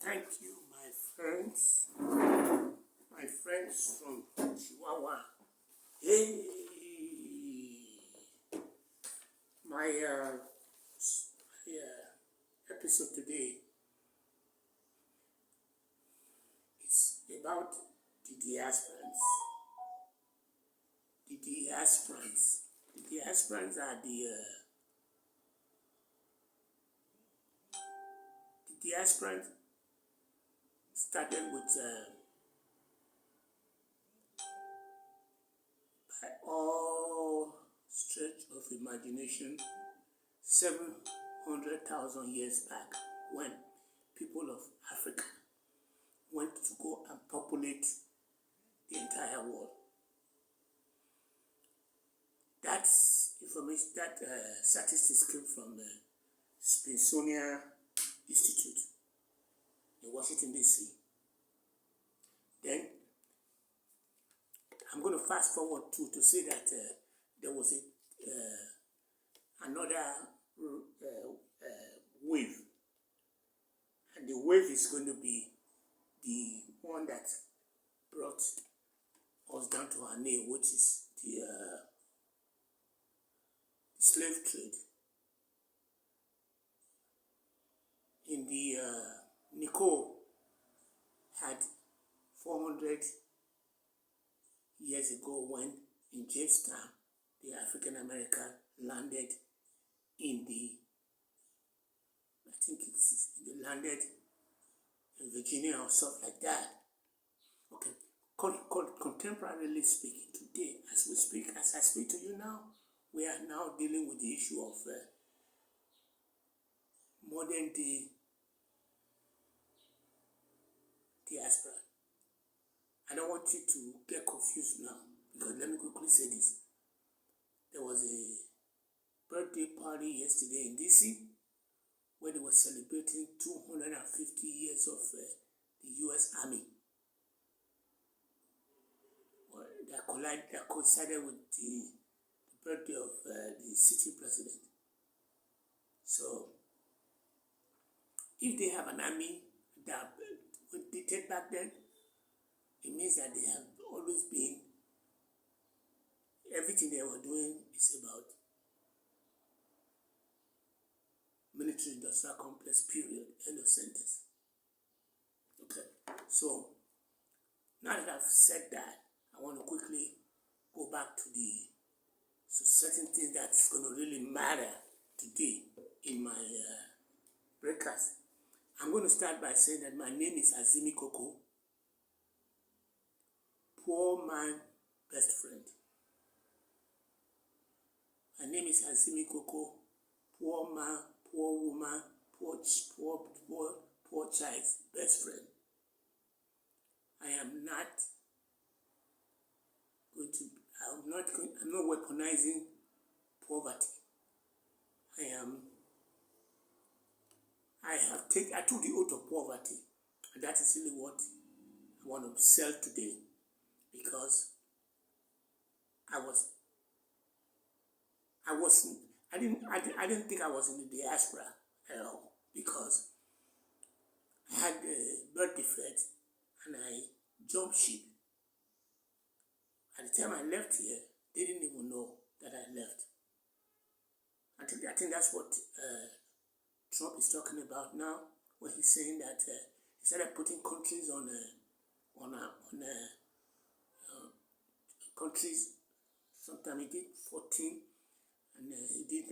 Thank you, my friends from Chihuahua. Hey, my episode today is about the diasporans. The diasporans. The diasporans are the diasporans started with by all stretch of imagination 700,000 years back when people of Africa went to go and populate the entire world. That's information, that statistics came from the Smithsonian Institute in Washington, D.C. Then I'm going to fast forward to say that there was another wave, and the wave is going to be the one that brought us down to our nail, which is the slave trade. In the Nicole had 400 years ago when in Jamestown, the African American landed in they landed in Virginia or stuff like that. Okay, contemporarily speaking, today, as I speak to you now, we are now dealing with the issue of modern day diaspora. I don't want you to get confused now, because let me quickly say this. There was a birthday party yesterday in DC where they were celebrating 250 years of the U.S. Army. Well, that coincided with the birthday of the sitting president. So, if they have an army that they did back then, it means that they have always been, everything they were doing is about military industrial complex, period, end of sentence. Okay, so now that I've said that, I want to quickly go back to certain things that's going to really matter today in my broadcast. I'm going to start by saying that my name is Azimi Koko, poor man, best friend. My name is Azimi Koko, poor man, poor woman, poor child's best friend. I'm not weaponizing poverty. I took the oath of poverty, and that is really what I want to sell today, because I didn't think I was in the diaspora at all, because I had a birth defect and I jumped ship. At the time I left here, they didn't even know that I left. I think that's what Trump is talking about now, when he's saying that he started putting countries on countries. Sometime he did 14, and he did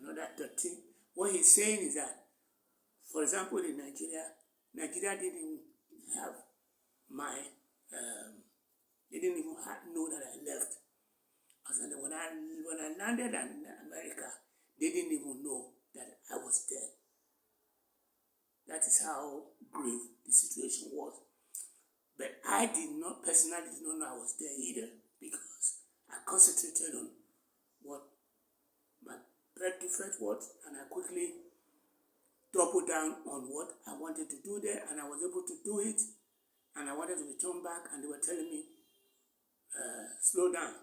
another 13. What he's saying is that, for example, in Nigeria didn't have they didn't even know that I left. And when I landed in America, they didn't even know that I was there. That is how grave the situation was. But I personally did not know I was there either, because I concentrated on what my birth defect was, and I quickly doubled down on what I wanted to do there, and I was able to do it, and I wanted to return back, and they were telling me, slow down.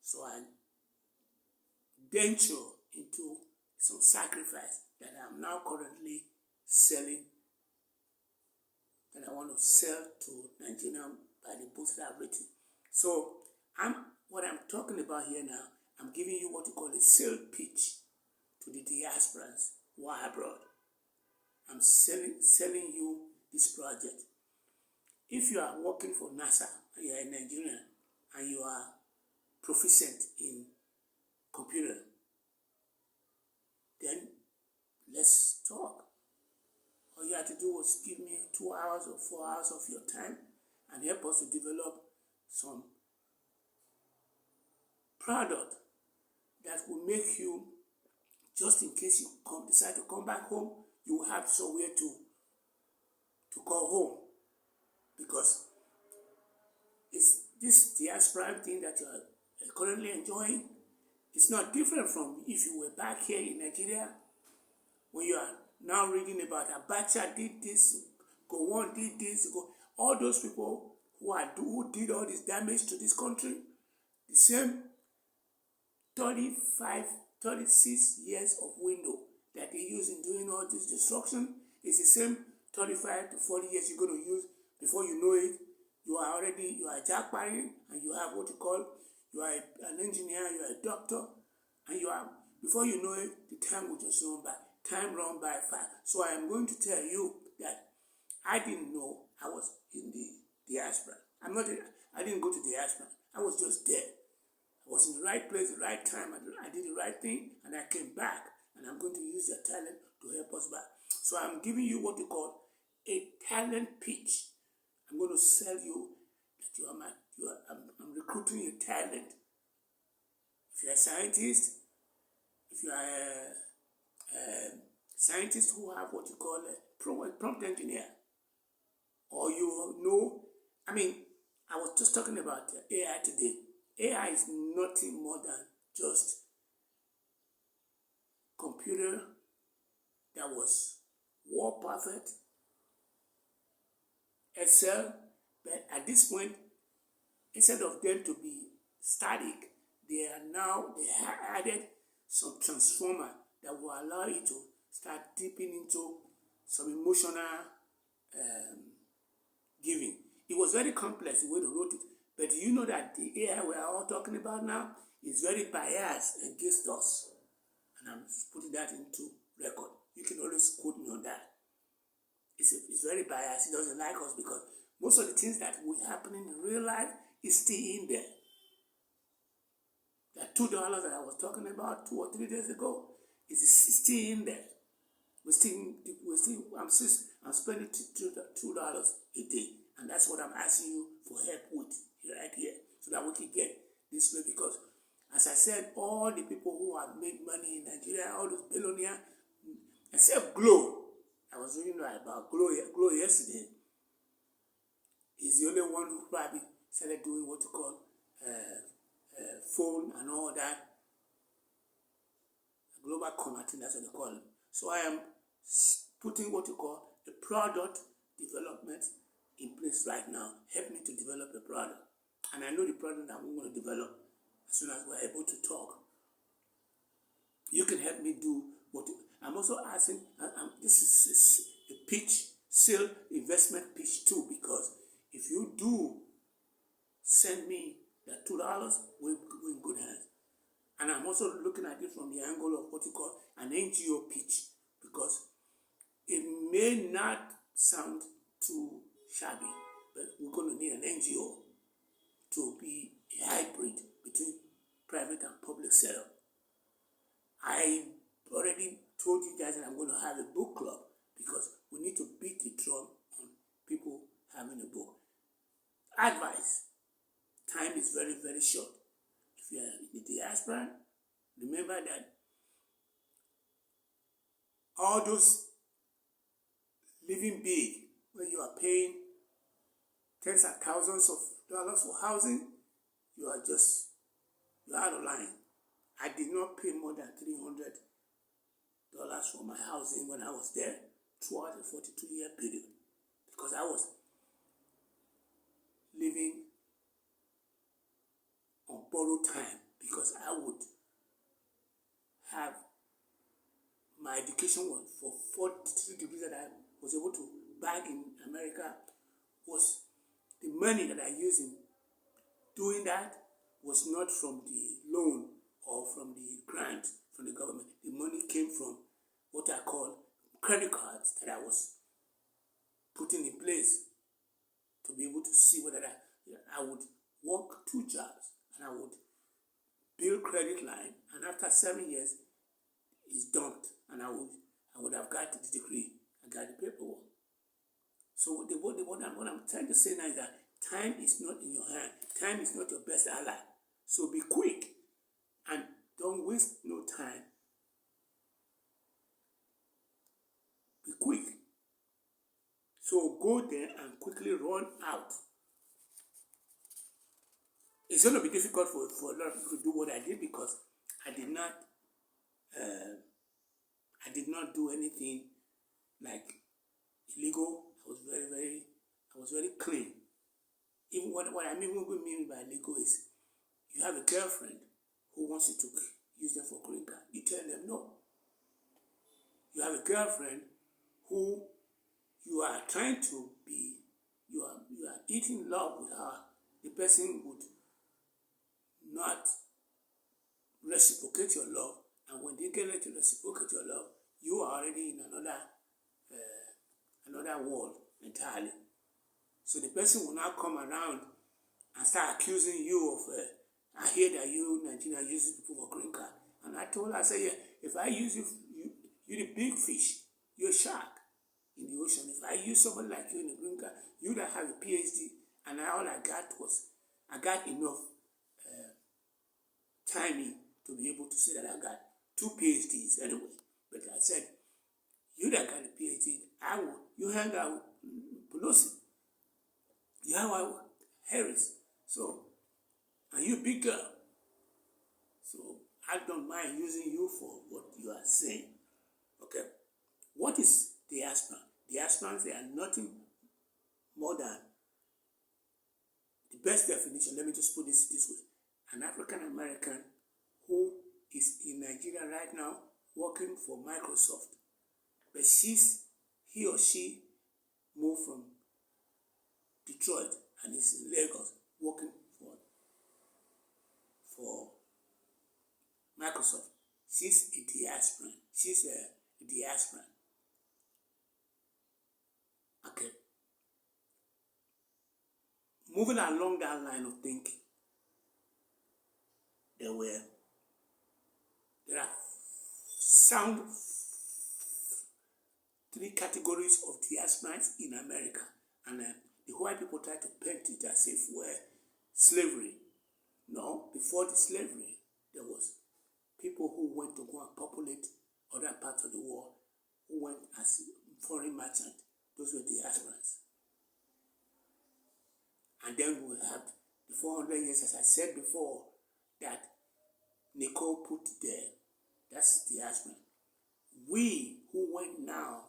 So I venture into some sacrifice that I'm now currently selling that I want to sell to Nigerian by the books that I've written. So what I'm talking about here now, I'm giving you what you call a sale pitch to the diasporans who are abroad. I'm selling you this project. If you are working for NASA and you are a Nigerian and you are proficient in computer, then let's talk. All you have to do was give me 2 hours or 4 hours of your time and help us to develop some product that will make you, just in case you decide to come back home, you will have somewhere to call home. Because it's this diaspora thing that you are currently enjoying. It's not different from if you were back here in Nigeria, when you are now reading about Abacha did this, Gowon did this, all those people who did all this damage to this country, the same 35, 36 years of window that they use in doing all this destruction is the same 35 to 40 years you're going to use. Before you know it, you are jackparing, and you have what you call, you are an engineer, you are a doctor, and before you know it, the time will just run by. Time run by fast. So I am going to tell you that I didn't know I was in the diaspora. I didn't go to the diaspora. I was just there. I was in the right place, the right time. I did the right thing, and I came back. And I'm going to use your talent to help us back. So I'm giving you what you call a talent pitch. I'm going to sell you that I'm recruiting your talent. If you're a scientist, if you are a scientist who have what you call a prompt engineer, or I was just talking about AI today. AI is nothing more than just computer that was war perfect, Excel, but at this point, instead of them to be static, they have added some transformer that will allow you to start dipping into some emotional giving. It was very complex the way they wrote it, but do you know that the AI we are all talking about now is very biased against us? And I'm putting that into record. You can always quote me on that. It's very biased. It doesn't like us because most of the things that will happen in real life is still in there. That $2 that I was talking about 2 or 3 days ago is still in there. I'm spending $2 a day, and that's what I'm asking you for help with right here, so that we can get this way. Because, as I said, all the people who have made money in Nigeria, all those billionaires, except Glow. I was reading about Glow yesterday. He's the only one who probably started doing what you call phone and all that. Global com, I think that's what they call it. So I am putting what you call a product development in place right now. Help me to develop the product. And I know the product that I'm going to develop as soon as we're able to talk. You can help me do what I'm also asking. This is a pitch, sale investment pitch too, because if you do send me that $2, we're in good hands. And I'm also looking at it from the angle of what you call an NGO pitch, because it may not sound too shabby, but we're going to need an NGO to be a hybrid between private and public setup. I already told you guys that I'm going to have a book club, because we need to beat the drum on people having a book. Advice: time is very, very short. If you are in the diaspora, remember that all those living big, when you are paying tens of thousands of dollars for housing, you're out of line. I did not pay more than $300 for my housing when I was there throughout a 42-year period, because I was living on borrowed time, because I would have my education was for 43 degrees that I was able to back in America was the money that I used in doing that was not from the loan or from the grant from the government. The money came from what I call credit cards that I was putting in place to be able to see whether I would work 2 jobs and I would build credit line, and after 7 years it's dumped, and I would have got the degree. I got the paperwork. So what I'm trying to say now is that time is not in your hand. Time is not your best ally. So be quick and don't waste no time. Be quick. So go there and quickly run out. It's going to be difficult for a lot of people to do what I did because I did not do anything like illegal. I was very clean. Even what I mean by illegal is you have a girlfriend who wants you to use them for green card. You tell them no. You have a girlfriend who you are trying to be, you are eating love with her. The person would not reciprocate your love, and when they get ready to reciprocate your love, you are already in another world entirely. So the person will now come around and start accusing you of, I hear that you Nigeria use people for green card. And I told her, I said, yeah, if I use you the big fish, you're a shark in the ocean. If I use somebody like you in the green card, you that have a PhD, and all I got enough timing to be able to say that I got 2 PhDs anyway. But I said, you that got a PhD, you hang out with Pelosi. You hang out with Harris. So, and you big girl. So, I don't mind using you for what you are saying. Okay. What is diaspora? Diasporans, they are nothing more than the best definition. Let me just put this way. An African American who is in Nigeria right now working for Microsoft. But he or she moved from Detroit and is in Lagos working for Microsoft. She's a diasporan. She's a diasporan. Okay. Moving along that line of thinking, there are sound 3 categories of diasporans in America, and the white people try to paint it as if we're slavery. No, before the slavery, there was people who went to go and populate other parts of the world, who went as foreign merchants. Those were diasporans. And then we have the 400 years, as I said before, that Nicole put there. That's diaspora. We who went now,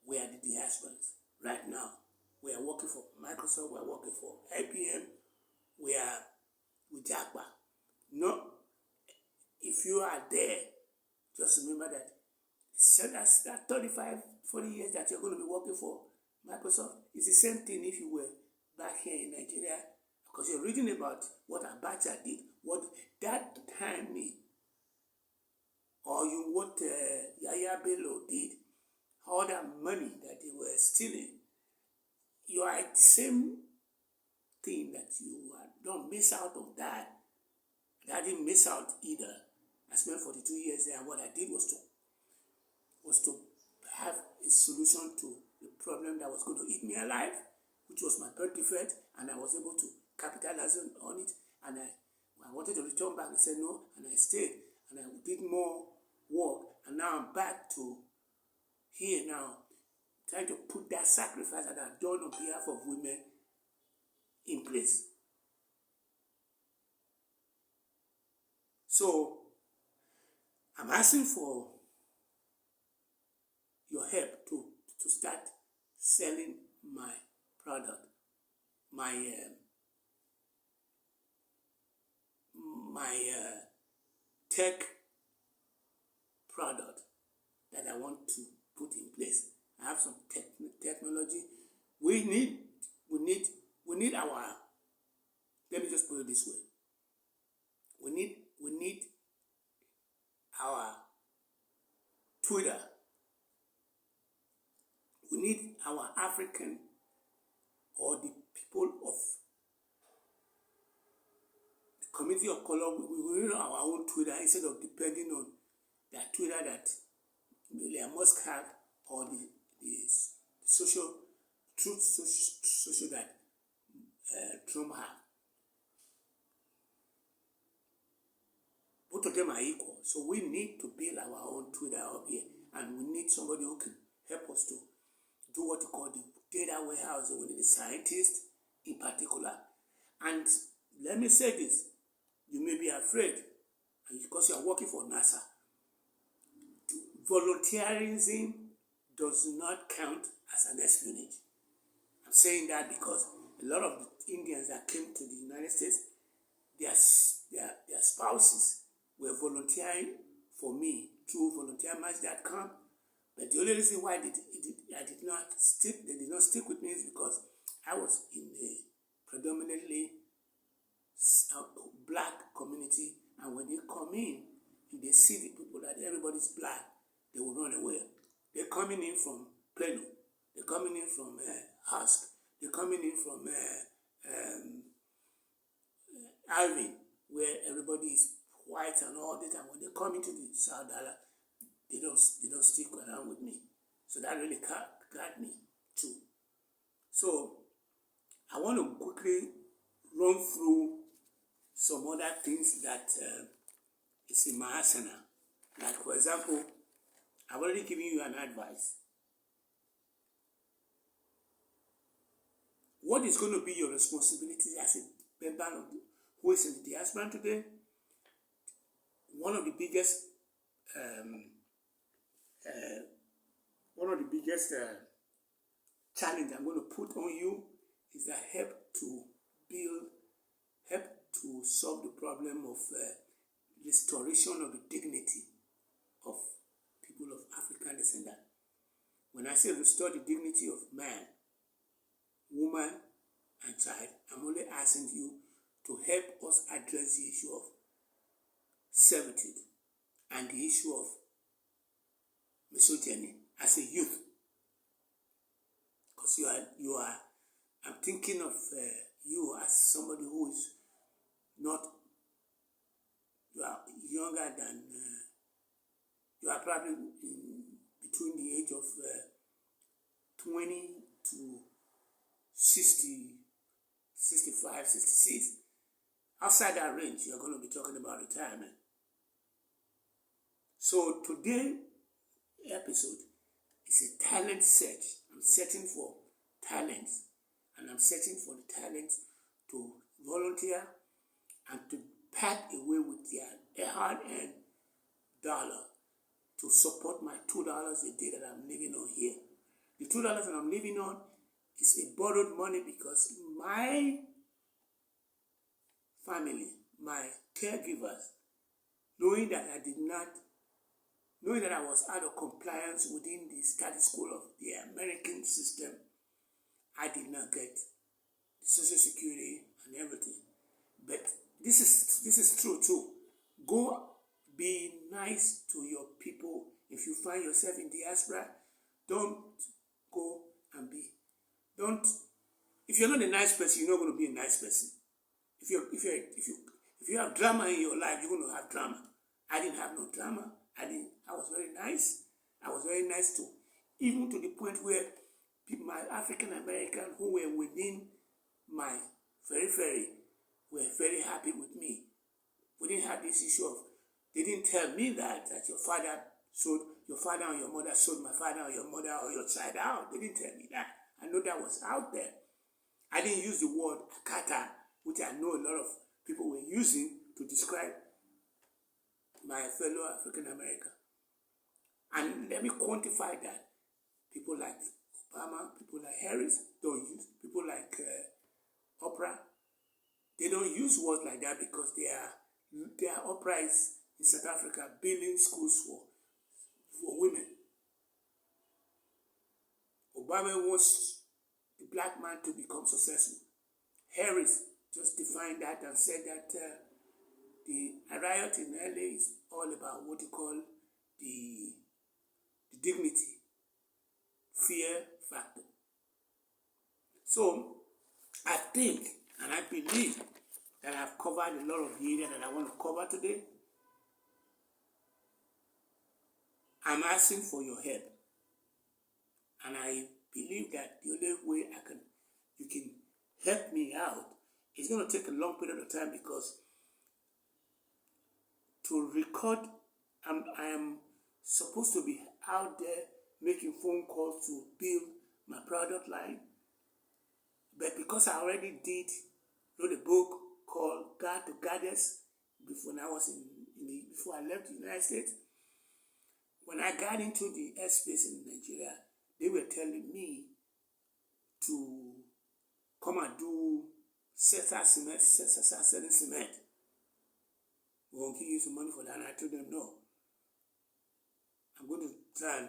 we are the diasporans right now. We are working for Microsoft, we are working for IBM, we are with Jagba. No, if you are there, just remember that that 35, 40 years that you're going to be working for Microsoft is the same thing if you were back here in Nigeria, because you're reading about what Abacha did, what that time mean, or what Yaya Bello did, all that money that they were stealing. You are the same thing that you are. Don't miss out on that. I didn't miss out either. I spent 42 years there, and what I did was to have a solution to the problem that was going to eat me alive, which was my birth defect, and I was able to capitalize on it, and I wanted to return back. I said no, and I stayed, and I did more work, and now I'm back to here now, trying to put that sacrifice that I've done on behalf of women in place. So, I'm asking for your help to start selling my product, my tech product that I want to put in place. I have some technology. We need our, let me just put it this way. We need our Twitter. We need our African or the people of the community of color. We need our own Twitter instead of depending on that Twitter that William Musk have or the social that Trump have. Both of them are equal. So we need to build our own Twitter up here, and we need somebody who can help us to do what you call the data warehousing. We need a scientist in particular. And let me say this, you may be afraid, because you are working for NASA. Volunteerism does not count as an espionage. I'm saying that because a lot of the Indians that came to the United States, their spouses were volunteering for me through volunteermatch.com. But the only reason why they did not stick with me is because I was in a predominantly black community, and when they come in, if they see the people that everybody's black, they will run away. They're coming in from Plano. They're coming in from Husk. They're coming in from Irving, where everybody is white and all that. And when they come into the South Dallas, they don't stick around with me. So that really got me too. So I want to quickly run through some other things that is in my arsenal. Like, for example, I've already given you an advice. What is going to be your responsibility as a member who is in the diaspora today? One of the biggest challenge I'm going to put on you is that help to solve the problem of restoration of the dignity of people of African descent. When I say restore the dignity of man, woman, and child, I'm only asking you to help us address the issue of servitude and the issue of misogyny as a youth. Because I'm thinking of you as somebody who is not, you are younger than, you are probably between the age of 20 to 60, 65, 66. Outside that range, you're going to be talking about retirement. So today's episode is a talent search. I'm searching for talents, and I'm searching for the talents to volunteer and to pack away with their hard-earned dollar to support my $2 a day that I'm living on here. The $2 that I'm living on is a borrowed money because my family, my caregivers, knowing that I was out of compliance within the status quo of the American system, I did not get Social Security and everything. But this is true too. Go be nice to your people. If you find yourself in diaspora, don't go and if you're not a nice person, you're not going to be a nice person. If you have drama in your life, you're going to have drama. I didn't have no drama. I was very nice. I was very nice too. Even to the point where my African American who were within my periphery were very happy with me. We didn't have this issue of, they didn't tell me that your father or your mother sold my father or your mother or your child out. They didn't tell me that. I know that was out there. I didn't use the word akata, which I know a lot of people were using to describe my fellow African American. And let me quantify that. People like Obama, people like Harris don't use. People like Oprah, they don't use words like that because their Oprah is in South Africa building schools for women. Obama wants the black man to become successful. Harris just defined that and said that the riot in LA is all about what you call the dignity, fear factor. So I think and I believe that I've covered a lot of the area that I want to cover today. I'm asking for your help. And I believe that the only way you can help me out, it's going to take a long period of time because to record, I am supposed to be out there making phone calls to build my product line. But because I already wrote a book called God to Goddess before I left the United States. When I got into the airspace in Nigeria, they were telling me to come and do selling cement. We won't give you some money for that. And I told them, no. I'm going to try and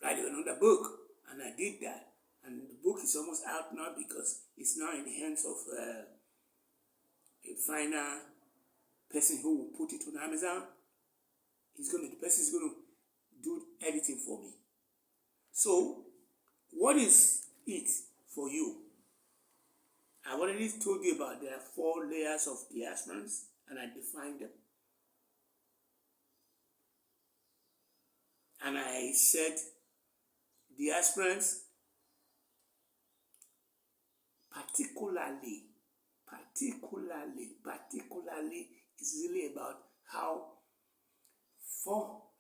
write another book. And I did that. And the book is almost out now because it's now in the hands of a final person who will put it on Amazon. The person is going to do editing for me. So, what is it for you? I've already told you about there are 4 layers of diasporans, and I defined them. And I said diasporans particularly is really about how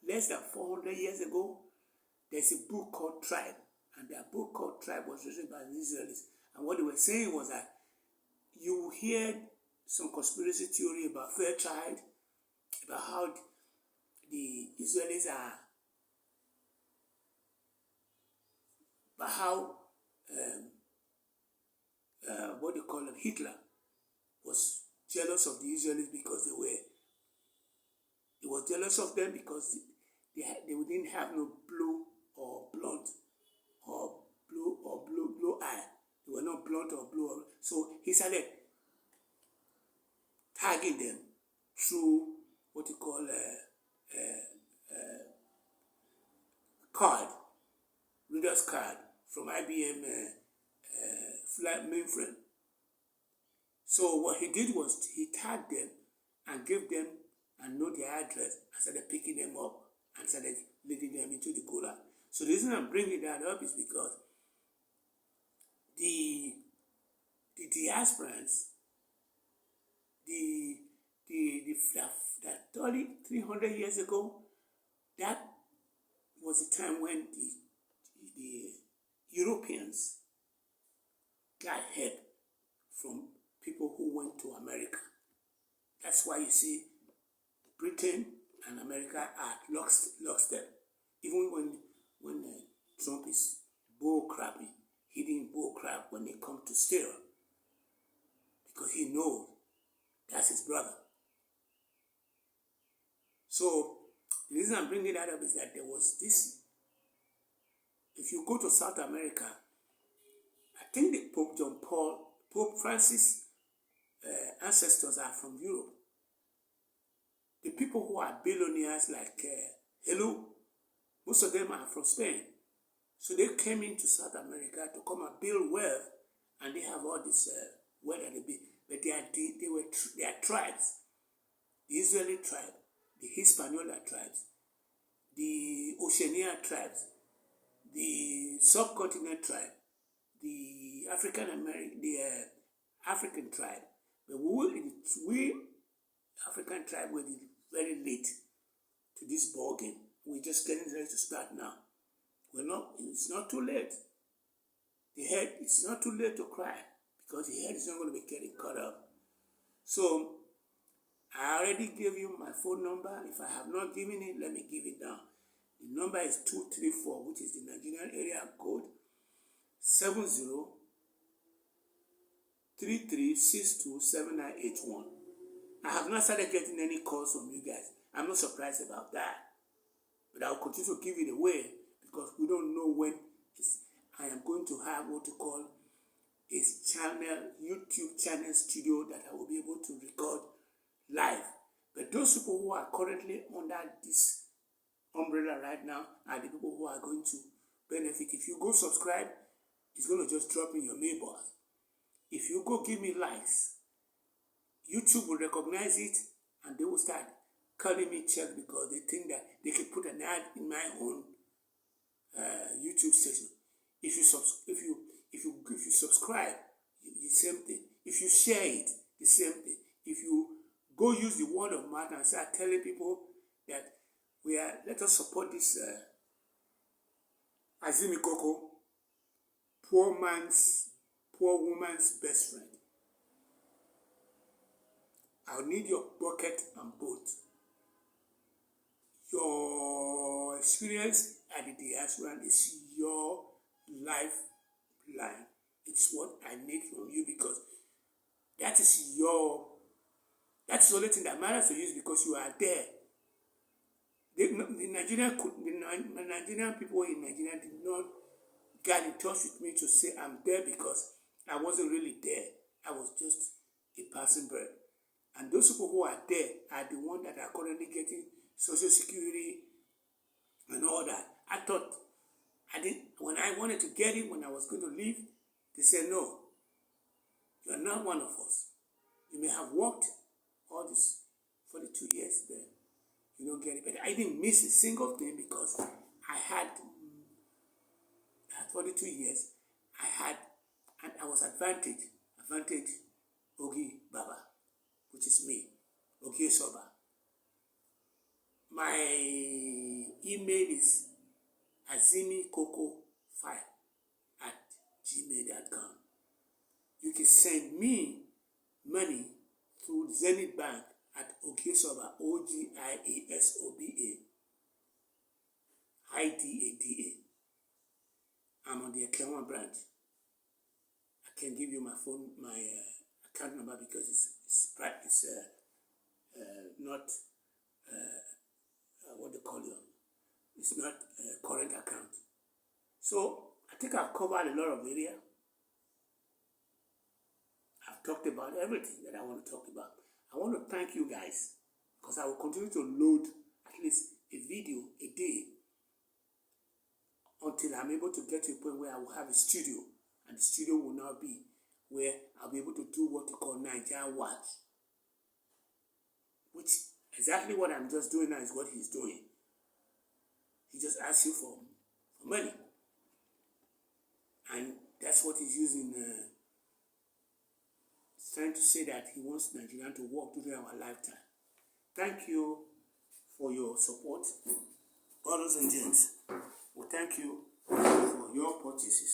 less than 400 years ago, there's a book called Tribe. And that book called Tribe was written by the Israelis. And what they were saying was that you hear some conspiracy theory about Fairchild, about how the Israelis are, about how, what they call them, Hitler was jealous of the Israelis because he was jealous of them because they didn't have no blue or blonde or blue eye. They were not blonde or blue. So he started tagging them through what you call card, reader's card from IBM flat mainframe. So what he did was he tagged them and gave them and know their address and started picking them up and started leading them into the Golan. So the reason I'm bringing that up is because the diasporans, that 300 years ago, that was the time when the Europeans got help from people who went to America. That's why you see Britain and America are lockstep. Even when Trump is bull crapping, he didn't bull crap when they come to steal, because he knows that's his brother. So the reason I'm bringing that up is that there was this. If you go to South America, I think the Pope Francis ancestors are from Europe. The people who are billionaires like Hello, most of them are from Spain. So they came into South America to come and build wealth, and they have all this wealth that they build. But they are tribes. The Israeli tribe, the Hispaniola tribes, the Oceania tribes, the subcontinent tribe, the African tribe. But we African tribe were very late to this ball game. We're just getting ready to start now. It's not too late. It's not too late to cry, because the head is not going to be getting cut up. So I already gave you my phone number. If I have not given it, let me give it now. The number is 234, which is the Nigerian area code 7033627981. I have not started getting any calls from you guys. I'm not surprised about that. But I'll continue to give it away because we don't know when. I am going to have what you call a channel, YouTube channel studio that I will be able to record live. But those people who are currently under this umbrella right now are the people who are going to benefit. If you go subscribe, it's going to just drop in your mailbox. If you go give me likes, YouTube will recognize it and they will start calling me check because they think that they can put an ad in my own YouTube station. If you subscribe, the same thing. If you share it, the same thing. If you go use the word of mouth and start telling people that let us support this Azimi Koko, poor woman's best friend. I'll need your bucket and boat. Your experience at the diaspora is your lifeline. It's what I need from you because that's the only thing that matters to you is because you are there. The Nigerian people in Nigeria did not get in touch with me to say I'm there because I wasn't really there. I was just a passing bird. And those people who are there are the ones that are currently getting Social Security and all that. When I wanted to get it, when I was going to leave, they said, no, you are not one of us. You may have worked all these 42 years there. You don't get it. But I didn't miss a single thing because I had 42 years. And I was advantage Ogi Baba, which is me, Ogi Soba. My email is azimikoko5@gmail.com. You can send me money through Zenith Bank at Ogiesoba, Ogiesoba, IDADA. I'm on the Ekema branch. I can give you my account number because it's not what they call it. It's not a current account. So I think I've covered a lot of area. I've talked about everything that I want to talk about. I want to thank you guys because I will continue to load at least a video a day until I'm able to get to a point where I will have a studio, and the studio will now be where I'll be able to do what you call Nigeria Watch, which exactly what I'm just doing now is what he's doing. He just asks you for money, and that's what he's using. He's trying to say that he wants Nigeria to work during our lifetime. Thank you for your support, brothers and gents. Well, thank you for your purchases.